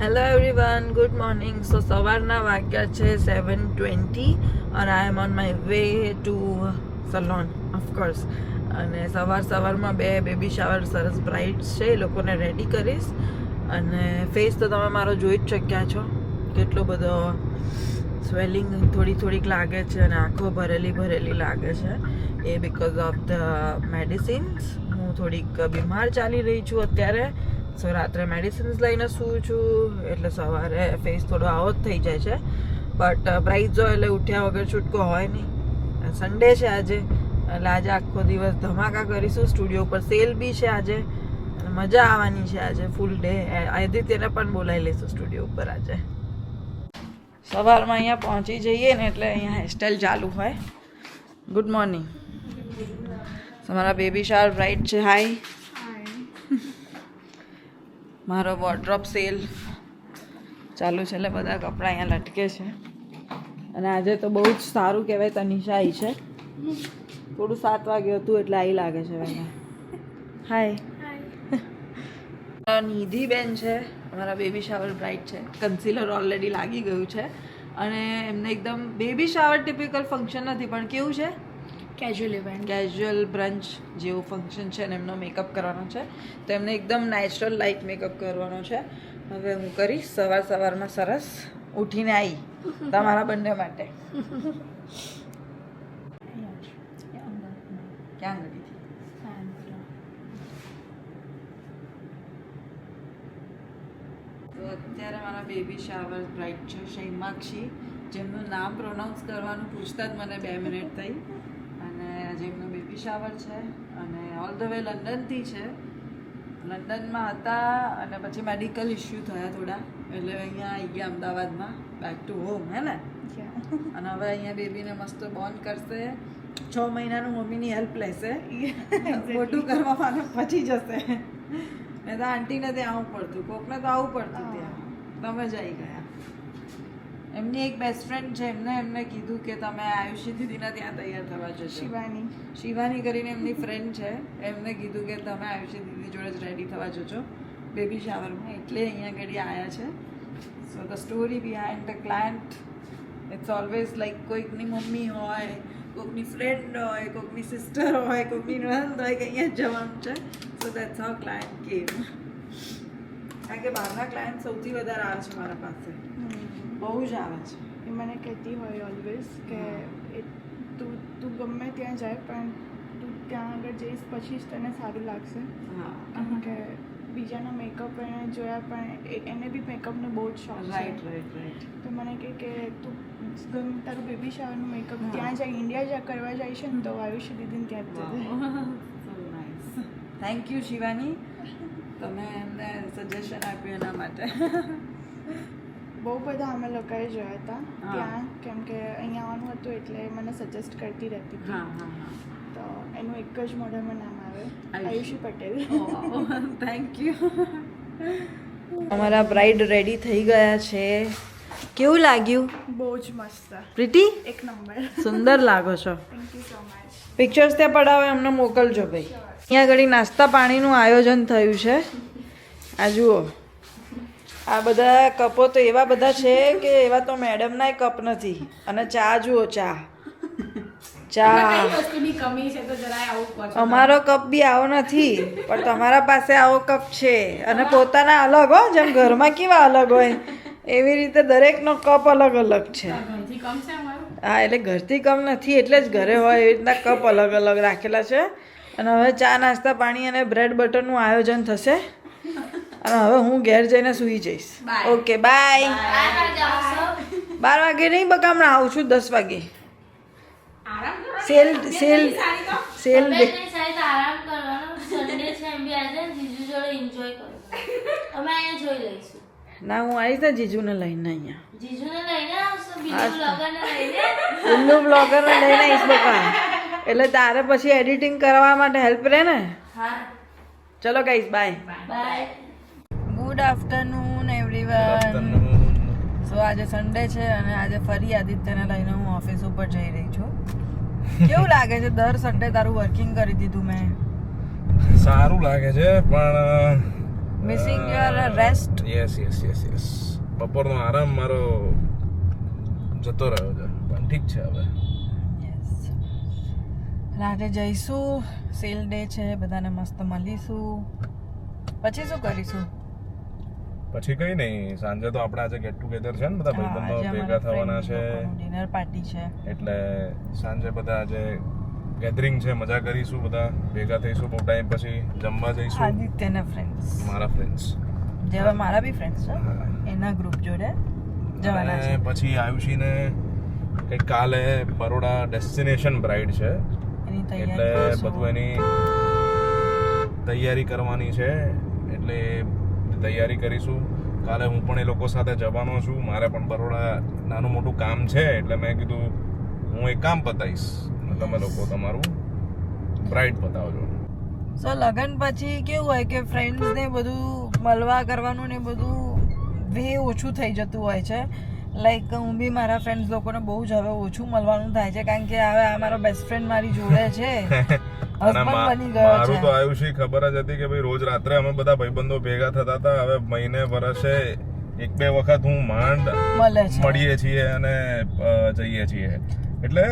Hello everyone, good morning. So સવારના વાગ્યા છે 7:20 અને I am on my way to salon of course. અને સવારમાં બે બેબી શાવર સરસ બ્રાઇડ્સ છે, એ લોકોને રેડી કરીશ. અને ફેસ તો તમે મારો જોઈ જ શક્યા છો, કેટલો બધો સ્વેલિંગ થોડીક લાગે છે અને આંખો ભરેલી લાગે છે. એ બિકોઝ ઓફ ધ મેડિસિન્સ. હું થોડીક બીમાર ચાલી રહી છું અત્યારે, સો રાત્રે મેડિસિન્સ લઈને સૂવું છું, એટલે સવારે ફેસ થોડો આવો જ થઈ જાય છે. બટ બ્રાઇડ્સ હોય એટલે ઉઠ્યા વગર છૂટકો હોય નહીં. સન્ડે છે આજે, એટલે આજે આખો દિવસ ધમાકા કરીશું. સ્ટુડિયો ઉપર સેલ બી છે આજે, અને મજા આવવાની છે આજે ફૂલ ડે. આદિત્યને પણ બોલાવી લઈશું સ્ટુડિયો ઉપર આજે. સવારમાં અહીંયા પહોંચી જઈએ ને એટલે અહીંયા હેરસ્ટાઈલ ચાલુ હોય. Good morning. તમારા બેબી શાવર બ્રાઇડ છે. હાય. મારો વોર્ડરોબ સેલ ચાલુ છે, એટલે બધા કપડાં અહીંયા લટકે છે. અને આજે તો બહુ જ સારું કહેવાય, તનિષા આવી છે. થોડું 7 વાગે હતું એટલે આવી લાગે છે વહેલા. હાય. નિધિ બેન છે, અમારા બેબી શાવર બ્રાઇડ છે. કન્સીલર ઓલરેડી લાગી ગયું છે અને એમને એકદમ બેબી શાવર ટિપિકલ ફંક્શન નથી, પણ કેવું છે, કેઝ્યુઅલ ઇવેન્ટ, કેઝ્યુઅલ બ્રંચ જેવું ફંક્શન છે. અને એમનો મેકઅપ કરવાનો છે, તો એમને એકદમ નેચરલ લાઇટ મેકઅપ કરવાનો છે. હવે હું કરીશ સવારમાં સરસ ઉઠીને આવી તમારા બંને માટે. ક્યાં ગઈ હતી? તો અત્યારે મારા બેબી શાવર બ્રાઇડ છે શૈમાક્ષી, જેમનું નામ પ્રોનાઉન્સ કરવાનું પૂછતા જ મને 2 મિનિટ થઈ. અને આજે એમનું બેબી શાવર છે અને ઓલ ધ વે લંડનથી છે. લંડનમાં હતા અને પછી મેડિકલ ઇસ્યુ થયા થોડા, એટલે અહીંયા આવી ગયા અમદાવાદમાં, બેક ટુ હોમ, હે ને. અને હવે અહીંયા બેબીને મસ્ત બોર્ન કરશે. 6 મહિનાનું મમ્મીની હેલ્પ લેશે, મોટું કરવામાં પછી જશે. મેં તો આંટીને ત્યાં આવવું પડતું, કોકને તો આવવું પડતું ત્યાં. તમે જ આવી ગયા. એમની એક બેસ્ટ ફ્રેન્ડ છે, એમને કીધું કે તમે આયુષી દીદીના ત્યાં તૈયાર થવા જશો. શિવાની કરીને એમની ફ્રેન્ડ છે, એમને કીધું કે તમે આયુષી દીદી જોડે જ રેડી થવા જજો બેબી શાવરમાં, એટલે અહીંયા ઘડી આવ્યા છે. So the story behind the client, it's always like કોઈકની મમ્મી હોય, કોઈકની ફ્રેન્ડ હોય, કોઈકની સિસ્ટર હોય, કોઈકની નણંદ હોય, કે અહીંયા જ જવાનું છે. સો દેટ્સ હાઉ ક્લાયન્ટ કેમ. કારણ કે બહારના ક્લાયન્ટ સૌથી વધારે આવે છે મારા પાસે, બહુ જ આવે છે. એ મને કહેતી હોય ઓલવેઝ કે તું ગમે ત્યાં જાય, પણ તું ત્યાં આગળ જઈશ પછી જ તને સારું લાગશે. કેમ કે બીજાના મેકઅપ એને જોયા, પણ એને બી મેકઅપનો બહુ જ શોખ છે. રાઈટ. તો મને કે તું ગમે તારું બેબી શાવરનું મેકઅપ ત્યાં જાય, ઇન્ડિયા કરવા જાય છે ને, તો આયુષી દીદીને ત્યાં જ જજે. સો નાઇસ. થેન્ક યુ શિવાની, તમે એમને સજેશન આપ્યું એના માટે. બહુ બધા અમે લોકોએ જોયા હતા ત્યાં, કેમ કે અહીંયા આવવાનું હતું એટલે મને સજેસ્ટ કરતી રહેતી હતી. તો એનું એક જ મોઢામાં નામ આવે, આયુષી પટેલ. Thank you. અમારા બ્રાઇડ રેડી થઈ ગયા છે. કેવું લાગ્યું? બહુ જ મસ્ત, પ્રીતિ, એક નંબર. સુંદર લાગો છો. Thank you so much. Pictures ત્યાં પડાવો, અમને મોકલજો ભાઈ. અહીંયા ઘડી નાસ્તા પાણીનું આયોજન થયું છે. આ જુઓ, આ બધા કપો તો એવા બધા છે કે એવા તો મેડમના કપ નથી. અને ચા જુઓ, ચા અમારો કપ બી આવો નથી, પણ તમારા પાસે આવો કપ છે. અને પોતાના અલગ હો, જેમ ઘરમાં કેવા અલગ હોય એવી રીતે દરેકનો કપ અલગ છે. હા, એટલે ઘરથી કમ નથી, એટલે જ ઘરે હોય એવી રીતના કપ અલગ રાખેલા છે. અને હવે ચા નાસ્તા પાણી અને બ્રેડ બટરનું આયોજન થશે. અને હવે હું ઘેર જઈને સૂઈ જઈશ. Okay, by. 12 વાગે નહીં બકા, હમણાં આવું છું 10 વાગે. સેલ ના, હું આવીશ ને જીજુને લઈને અહીંયા. ઉલ્લુ બ્લોગરને લઈને આવીશ બકા, એટલે તારે પછી એડિટિંગ કરવા માટે હેલ્પ રહે ને. ચલો guys, bye. Good afternoon everyone. So આજે સન્ડે છે અને આજે ફરી આદિત્યને લઈને હું ઓફિસ ઉપર જઈ રહી છું. કેવું લાગે છે? દર સન્ડે તારું વર્કિંગ કરી દીધું મેં. સારું લાગે છે, પણ મિસિંગ યોર રેસ્ટ. યસ બપોરનો આરામ મારો જતો રહ્યો છે પણ ઠીક છે હવે. યસ, રાતે જઈશું, સેલ ડે છે, બધાને મસ્ત મળીશું, પછી શું કરીશું? પછી કઈ નહીં, સાંજે તો આપણે આજે ગેટ ટુગેધર છે ને, બધા ભાઈબંધો ભેગા થવાના છે, ડિનર પાર્ટી છે, એટલે સાંજે બધા આજે ગેધરિંગ છે, મજા કરીશું, બધા ભેગા થઈશું બહુ ટાઈમ પછી, જમવા જઈશું. આદિત્યના ફ્રેન્ડ્સ, મારા ફ્રેન્ડ્સ જેવા મારા બી ફ્રેન્ડ્સ છે, એના ગ્રુપ જોડે જવાના છે. પછી આયુષીને કંઈક કાલે બરોડા ડેસ્ટિનેશન બ્રાઇડ છે, એની એટલે તૈયારી બધું એની તૈયારી કરવાની છે, એટલે તૈયારી કરીશું. કાલે હું પણ એ લોકો સાથે જવાનો છું, મારે પણ બરોડા નાનું મોટું કામ છે, એટલે મેં કીધું હું એક કામ પતાવીશ, તમે લોકો તમારું બ્રાઇડ પતાવજો. સો લગન પછી કેવું હોય કે ફ્રેન્ડ્સ ને બધું મળવા કરવાનું ને બધું વે ઓછું થઈ જતું હોય છે. લાઈક હું બી મારા ફ્રેન્ડ્સ લોકોને બહુ જ હવે ઓછું મળવાનું થાય છે, કારણ કે હવે આ મારો બેસ્ટ ફ્રેન્ડ મારી જોડે છે, હસબન્ડ બની ગયો મારું તો છે. આયુષી ખબર જ હતી કે ભાઈ રોજ રાત્રે અમે બધા ભાઈબંધો ભેગા થતા હતા, હવે મહિને વર્ષે એક બે વખત હું માંડ મળીએ છીએ અને જઈએ છીએ, એટલે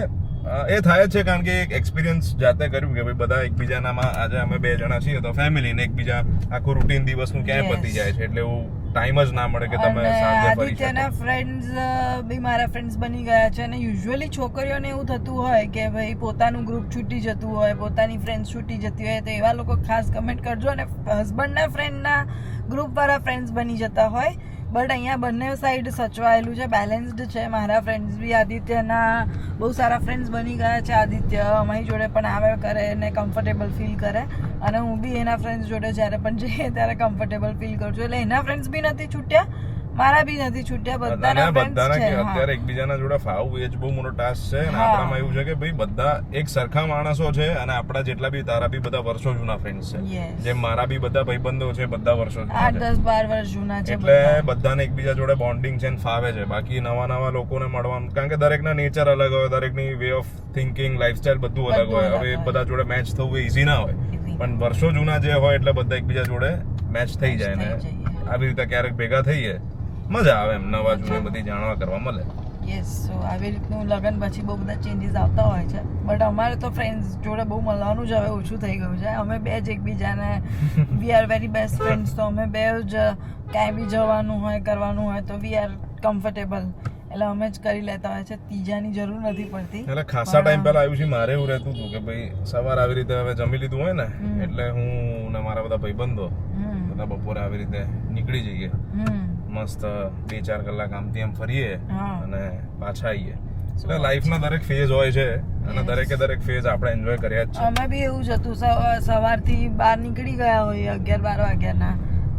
એ થાય જ છે, કારણ કે એક એક્સપિરિયન્સ જાતે કર્યું કે ભાઈ બધા એકબીજાનામાં, આજે અમે 2 જણા છીએ તો ફેમિલી ને એકબીજા આખું રૂટીન દિવસનું ક્યાંય પતી જાય છે, એટલે એવું ટાઈમ જ ના મળે કે તમે સાંજે ફરી આદિત્યના ફ્રેન્ડ્સ બી મારા ફ્રેન્ડ્સ બની ગયા છે, અને યુઝ્યુઅલી છોકરીઓને એવું થતું હોય કે ભાઈ પોતાનું ગ્રુપ છૂટી જતું હોય, પોતાની ફ્રેન્ડ્સ છૂટી જતી હોય, તો એવા લોકો ખાસ કમેન્ટ કરજો. અને હસબન્ડના ફ્રેન્ડના ગ્રુપવાળા ફ્રેન્ડ્સ બની જતા હોય, બટ અહીંયા બંને સાઈડ સચવાયેલું છે, બેલેન્સ્ડ છે. મારા ફ્રેન્ડ્સ બી આદિત્યના બહુ સારા ફ્રેન્ડ્સ બની ગયા છે. આદિત્ય અમારી જોડે પણ આવે કરે ને કમ્ફર્ટેબલ ફીલ કરે, અને હું બી એના ફ્રેન્ડ્સ જોડે જ્યારે પણ જઈએ ત્યારે કમ્ફર્ટેબલ ફીલ કરું છું. એટલે એના ફ્રેન્ડ્સ બી નથી છૂટ્યા, મારા બી નથી છૂટ્યા, બધાના ફ્રેન્ડ્સ છે. અત્યારે એકબીજાના જોડે ફાવવું એ જ બહુ મોટો ટાસ્ક છે, અને આપણામાં એવું છે કે ભાઈ બધા એક સરખા માણસો છે, અને આપણા જેટલા બી તારા બી બધા વર્ષો જૂના ફ્રેન્ડ્સ છે, જેમ મારા બી બધા ભાઈબંધો છે, બધા વર્ષો 8-10-12 વર્ષ જૂના છે, એટલે બધાને એકબીજા જોડે બોન્ડિંગ છે ને ફાવે છે. બાકી નવા લોકોને મળવાનું, કારણ કે દરેકના નેચર અલગ હોય, દરેકની વે ઓફ થિંકિંગ, લાઈફસ્ટાઈલ બધું અલગ હોય. હવે બધા જોડે મેચ થવું ઈઝી ના હોય, પણ વર્ષો જૂના જે હોય એટલે બધા એકબીજા જોડે મેચ થઈ જાય ને આવી રીતે ક્યારેક ભેગા થઈએ, મજા આવે એમ, નવા જૂની બધી જાણવા કરવા મળે. યસ, સો આવી રીતનું લગન પછી બહુ બધા ચેન્જીસ આવતા હોય છે, બટ અમારે તો ફ્રેન્ડ્સ જોડે બહુ મળવાનું જ હવે ઓછું થઈ ગયું છે. અમે બે જ એકબીજાને we are very best friends, તો અમે બે જ ક્યાંય બી જવાનું હોય કરવાનું હોય તો વી આર કમ્ફર્ટેબલ, એટલે અમે જ કરી લેતા હોય છે, ત્રીજાની જરૂર નથી પડતી. એટલે ખાસા ટાઈમ પહેલા આવ્યું છે, મારે એવું રહેતું હતું કે ભાઈ સવાર આવી રીતે હવે જમી લીધું હોય ને, એટલે હું ને મારા બધા ભાઈબંધો બધા બપોરે આવી રીતે નીકળી જઈએ, મસ્ત 2-4 કલાક આમથી એમ ફરીએ અને પાછા આવીએ. એટલે લાઈફના દરેક ફેઝ હોય છે, અને દરેક ફેઝ આપણે એન્જોય કર્યા જ છે. અમે બી એવું જ હતું, સવારથી બહાર નીકળી ગયા હોઈએ 11-12 વાગ્યાના,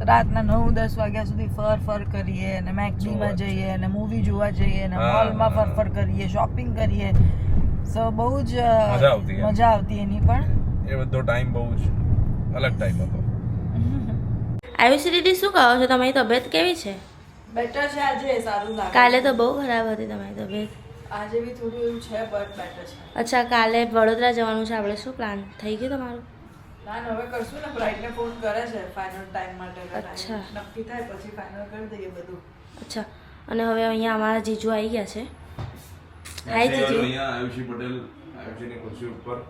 રાતના 9-10 વાગ્યા સુધી ફર કરીએ, અને મેકડીમાં જઈએ, અને મૂવી જોવા જઈએ, અને મોલમાં ફર કરીએ, શોપિંગ કરીએ. સો બહુ જ મજા આવતી એની પણ. એ બધો ટાઈમ બહુ જ અલગ ટાઈમ હતો. આયુષી દીદી, શું કહો છો, તમારી તબિયત કેવી છે? બેટર છે આજે, સારું લાગે. કાલે તો બહુ ખરાબ હતી તમારી તબિયત. આજે બી થોડું એવું છે, બટ બેટર છે. અચ્છા, કાલે વડોદરા જવાનું છે આપણે, શું પ્લાન થઈ ગયું તમારું? પ્લાન હવે કરશું ને, બ્રાઇડને ફોન કરે છે ફાઇનલ ટાઈમ માટે. અચ્છા, નક્કી થાય પછી ફાઇનલ કરી દઈએ બધું. અચ્છા, અને હવે અહીંયા અમારા જીજુ આવી ગયા છે. હાય જીજુ. અહીંયા આયુષી પટેલ, આયુષીની ખુરશી ઉપર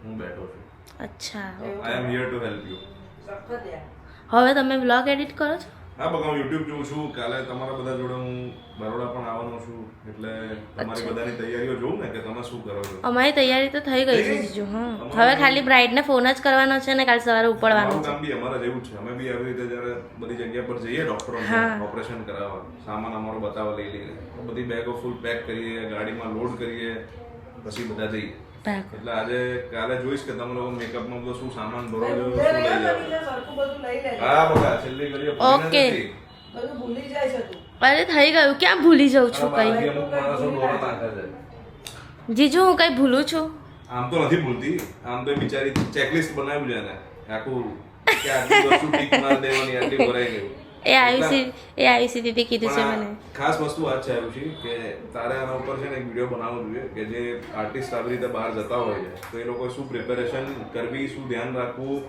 હું બેઠો છું. અચ્છા, I am here to help you. સખત યાર. હવે તમે બ્લોગ એડિટ કરો છો? હા બકા, હું યુટ્યુબ જોઉં છું. કાલે તમારા બધા જોડે હું બરોડા પણ આવવાનો છું, એટલે તમારી બધાની તૈયારીઓ જોઉં ને કે તમે શું કરો છો. અમારી તૈયારી તો થઈ ગઈ છે જીજુ. હવે ખાલી બ્રાઇડને ફોન જ કરવાનો છે ને કાલ સવારે ઉપડવાનું છે. કામ બી અમારા જેવું જ છે. અમે બી આવી રીતે જ્યારે બધી જગ્યા પર જઈએ ડોક્ટરોને ઓપરેશન કરાવવા, સામાન અમારો બતાવવા લઈ લઈએ, બધી બેગો ફૂલ પેક કરીએ, ગાડીમાં લોડ કરીએ, પછી બધા જઈએ. એટલે આજે કાલે જોઈશ કે તમે લોકો મેકઅપમાં બધો શું સામાન ભરો છો, શું લઈ જાવ. હા બકા, છેલ્લી ઘડીએ ઓકે, બધું ભૂલી જાય છે તું. અરે થઈ ગયું, ક્યાં ભૂલી જાઉં છું કઈ? અમુક માણસો દોરા નાખે છે. જીજુ, હું કઈ ભૂલું છું? આમ તો નથી ભૂલતી, આમ તો બિચારી ચેકલિસ્ટ બનાવ્યું છે ને આખું, કે આટલી વસ્તુ ટીક માર દેવાની, આટલી ભરાઈ ગયું. એ આયુષી દીદી કીધું છે મને. ખાસ વસ્તુ આ છે આયુષી કે તારે આના ઉપર છે ને એક વિડીયો બનાવવો જોઈએ કે જે આર્ટિસ્ટ આવી રીતે બહાર જતા હોય છે તો એ લોકો શું પ્રિપેરેશન કરવી, શું ધ્યાન રાખવું,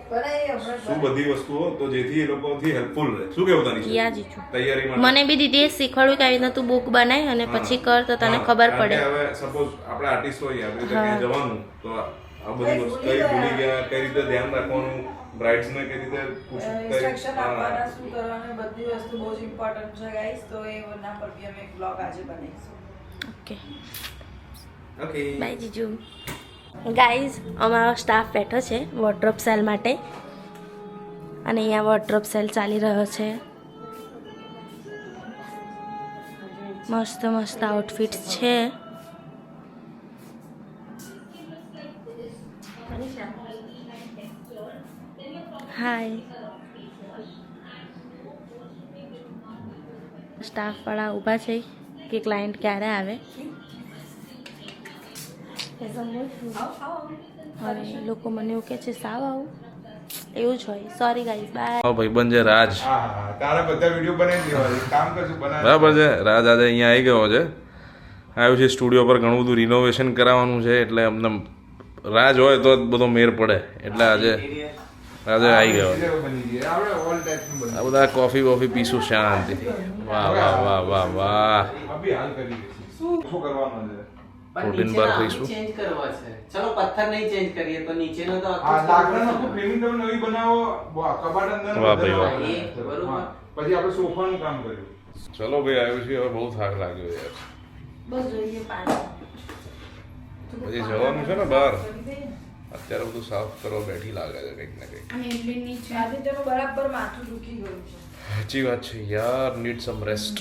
શું બધી વસ્તુઓ, તો જેથી એ લોકોથી હેલ્પફુલ રહે. શું કેવું તારી યા જીજુ. તૈયારી માટે? મને બી દીદીએ શીખવાડ્યું કે આવી રીતના તું બુક બનાય અને પછી કર તો તને ખબર પડે. હવે સપોઝ આપણે આર્ટિસ્ટ હોઈએ, આવી રીતે ક્યાંય જવાનું તો આ બધી વસ્તુ કઈ ભૂલી ગયા, કઈ રીતે ધ્યાન રાખવાનું, બ્રાઇડ્સ ને કઈ રીતે ઇન્સ્ટ્રક્શન આપવાના, શું કરવાનું, બધી વસ્તુ બહુ જ ઇમ્પોર્ટન્ટ છે ગાઈસ. તો એના પર બી અમે એક બ્લોગ આજે બનાવીશું. ઓકે ઓકે બાય જીજુ. ગાઈઝ અમારો સ્ટાફ બેઠો છે વોર્ડરોબ સેલ માટે અને અહીંયા વોર્ડરોબ સેલ ચાલી રહ્યો છે. મસ્ત મસ્ત આઉટફિટ્સ છે. હાય. સ્ટાફવાળા ઊભા છે કે ક્લાયન્ટ ક્યારે આવે. હવે લોકો મને એવું કહે છે સાવ આવું, એવું જ હોય. Sorry guys, bye. ભાઈબંધ છે રાજ. તારા બધા વિડીયો બનાવી દેવા, કામ કરશું બનાવ. બરાબર છે. રાજ આજે અહીંયા આવી ગયો છે. આવ્યો છે સ્ટુડિયો પર, ઘણું બધું રિનોવેશન કરાવવાનું છે એટલે અમને રાજ હોય તો જ બધો મેર પડે એટલે આજે આવી ગયો. આ બધા કોફી વોફી પીશું શાંતિથી. વાહ વાહ વાહ વાહ વાહ. શું કરવાનું છે? પ્રોટીન બાર ખાઈશું. ચેન્જ કરવો છે. ચલો પથ્થર નહીં ચેન્જ કરીએ તો નીચેનો તો આ લાકડાનો ફ્રેમિંગ તમે નવી બનાવો, કબાટ અંદર વાહ ભાઈ વાહ. બરોબર. પછી આપણે સોફાનું કામ કર્યું. ચલો ભાઈ, આવ્યું છે હવે, બહુ થાક લાગ્યો યાર. બસ જોઈએ પાણી. પછી જવાનું છે ને બહાર. અત્યારે બધું સાફ કરવા બેઠી લાગે છે કંઈક ને કંઈક. આદિત્યનું બરાબર માથું દુખી ગયું છે. સાચી વાત છે યાર, નીડ સમ રેસ્ટ.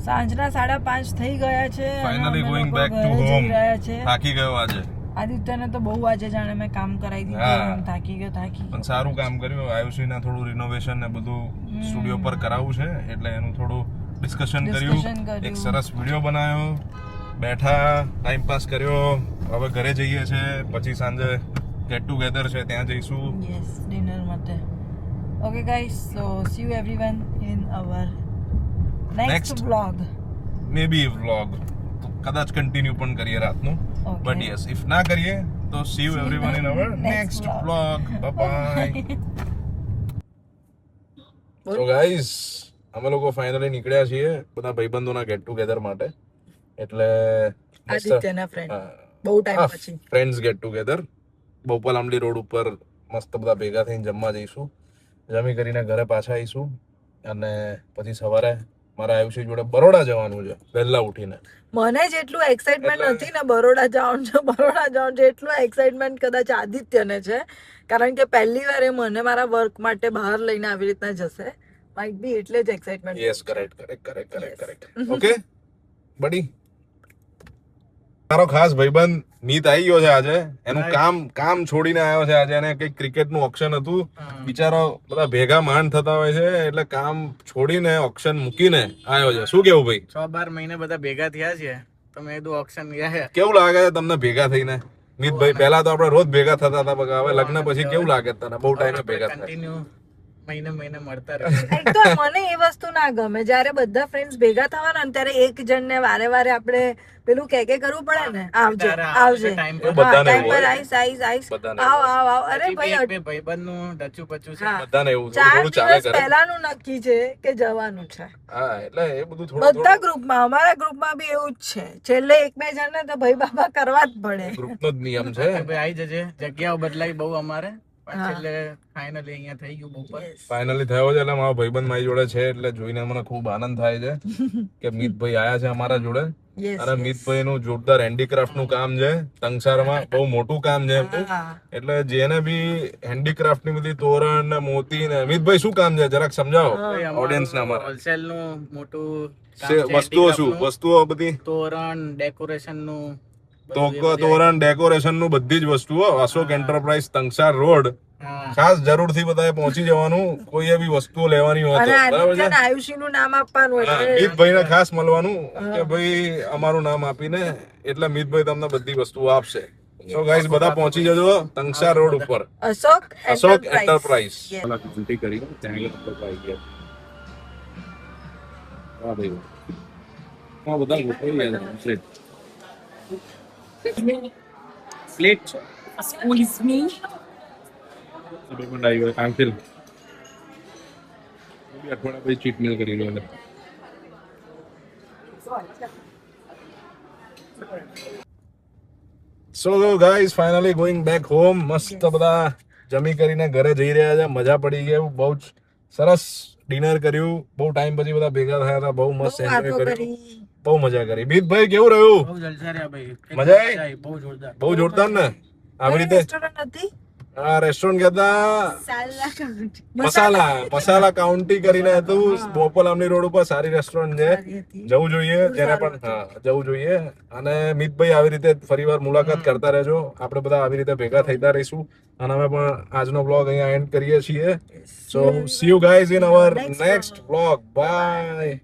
સાંજના 5:30 થઈ ગયા છે. ફાઇનલી અમે ગોઈંગ લોકો બેક ટુ ઘરે જઈ હોમ. રહ્યા છે. થાકી ગયો આજે. આદિત્યને તો બહુ આજે જાણે મેં કામ કરાવી હા. દીધું, થાકી ગયો. પણ સારું કામ કર્યું. આયુષીના થોડું રિનોવેશન ને બધું સ્ટુડિયો પર કરાવવું છે એટલે એનું થોડું ડિસ્કશન કર્યું. એક સરસ વિડીયો બનાવ્યો, બેઠા ટાઈમ પાસ કર્યો. હવે ઘરે જઈએ છે, પછી સાંજે ગેટ ટુગેધર છે ત્યાં જઈશું. યસ, ડિનર માટે. Okay guys, so see you everyone in our Next. Next blog. Maybe vlog કદાચ કન્ટિન્યુ પણ કરીએ રાતનું, Okay. બટ યસ ઇફ ના કરીએ તો see you everyone in our next next vlog. Vlog. Bye so guys, અમે લોકો finally નીકળ્યા છીએ બધા ભાઈબંધોના ગેટ ટુગેધર માટે. એટલે આદિત્યના ફ્રેન્ડ બહુ ટાઈમ પછી ફ્રેન્ડ્સ ગેટ ટુગેધર બોપલ આમલી રોડ ઉપર મસ્ત બધા ભેગા થઈને જમવા જઈશું. જમી કરીને ઘરે પાછા આવીશું અને પછી સવારે મારા આયુષી જોડે બરોડા જવાનું છે વહેલા ઉઠીને. મને જેટલું એક્સાઇટમેન્ટ નથી ને બરોડા જવાનું છે એટલું એક્સાઇટમેન્ટ કદાચ આદિત્યને છે, કારણ કે પહેલી વાર એ મને મારા વર્ક માટે બહાર લઈને આવી રીતના જશે. માઇટ બી એટલે જ એક્સાઇટમેન્ટ. Yes, correct. ઓકે બડી, મારો ખાસ ભાઈબંધ મીત આવી ગયો છે આજે. એનું કામ છોડીને આવ્યો છે આજે. એને કઈક ક્રિકેટનું ઓક્શન હતું. બિચારો બધા ભેગા માંડ થતા હોય છે એટલે કામ છોડીને ઓક્શન મૂકીને આવ્યો છે. શું કેવું ભાઈ? 6-12 મહિને બધા ભેગા થયા છે તો મેં કીધું ઓક્શન ગયા. કેવું લાગે છે તમને ભેગા થઈને? મિતભાઈ, પહેલા તો આપણે રોજ ભેગા થતા હતા, હવે લગ્ન પછી કેવું લાગે તને? બહુ ટાઈમે ભેગા થયા. કન્ટિન્યુ મહિને મળતા રહે. એક તો મને એ વસ્તુ ના ગમે જ્યારે બધા ફ્રેન્ડ્સ ભેગા થવાના ને ત્યારે એક જણને વારે આપણે પેલું કે કરવું પડે ને, આવજે time પર. બધાને ટાઈમ એવું પર હોય. આઈસ બધાને આવ. અરે પછી ભાઈ, બે ભાઈબંધનું ડચું પચું છે. હા. બધાને એવું 4 થોડું ચાલે દિવસ કરે. પહેલાનું નક્કી છે કે જવાનું છે. હા, એટલે એ બધું થોડું બધા ગ્રુપમાં, અમારા ગ્રુપમાં બી એવું જ છે. છેલ્લે 1-2 જણને તો ભાઈ બાબા કરવા જ પડે. ગ્રુપનો જ નિયમ છે. ભાઈ આવી જજે. જગ્યાઓ બદલાઈ બહુ અમારે, પણ છેલ્લે ફાઇનલી અહીંયા થઈ ગયું બપોર. ફાઇનલી થયો છે એટલે મારો ભાઈબંધ મારી જોડે છે એટલે જોઈને મને ખૂબ આનંદ થાય છે કે મિતભાઈ આયા છે અમારા જોડે. Yes, અને મિતભાઈ નું જોરદાર હેન્ડીક્રાફ્ટ નું કામ છે તંગસારમાં, બહુ મોટું કામ છે એમનું. હા. એટલે જેને બી હેન્ડીક્રાફ્ટ ની બધી તોરણ ને મોતી ને, મિતભાઈ શું કામ છે જરાક સમજાવો ઓડિયન્સ ને અમારા. હોલસેલ નું મોટું કામ છે. વસ્તુઓ શું handicraft નું, વસ્તુઓ બધી તોરણ, ડેકોરેશન નું, તોરણ ડેકોરેશન નું બધી જ વસ્તુઓ અશોક એન્ટરપ્રાઇઝ તંગસાર રોડ. હા. ખાસ જરૂરથી બધાએ પહોંચી જવાનું કોઈએ બી વસ્તુઓ લેવાની હોય અને તો. બરાબર છે. આદિત્યને આયુષીનું નામ આપવાનું એટલે મિતભાઈને ખાસ મળવાનું કે ભાઈ અમારું નામ આપીને એટલે મિતભાઈ તમને બધી વસ્તુઓ આપશે. સો ગાઈસ બધા પહોંચી જજો તંગસા રોડ ઉપર અશોક એન્ટરપ્રાઇઝ વાલા કન્ટી કરી ત્યાં આગળ ઉપર આવી ગયા વાહ ભાઈ વાહ બધા ગોઠવી ગયા પ્લેટ Squeeze me. અબે પણ આવી ગયો કાંતિલ અઠવાડિયા પછી ચીટ મિલ કરી લો so guys finally going back home મસ્ત બધા જમી કરીને ઘરે જઈ રહ્યા છે મજા પડી ગઈ બહુ જ સરસ ડિનર કર્યું બહુ ટાઈમ પછી બધા ભેગા થયા હતા બહુ મસ્ત એન્જોય કર્યું બહુ મજા કરી બીતભાઈ કેવું રહ્યું બહુ જલસા રહ્યા ભાઈ મજા આવી બહુ જોરદાર બહુ જોરદાર ને આવી રીતે આ રેસ્ટોરન્ટ કહેતા મસાલા કાઉન્ટી કરીને હતું બોપલ આમની રોડ ઉપર સારી રેસ્ટોરન્ટ છે જવું જોઈએ જેને પણ હા જવું જોઈએ અને મિતભાઈ આવી રીતે ફરીવાર મુલાકાત કરતા રહેજો આપણે બધા આવી રીતે ભેગા થતા રહીશું અને અમે પણ આજનો બ્લોગ અહીંયા એન્ડ કરીએ છીએ so see you guys in our next blog by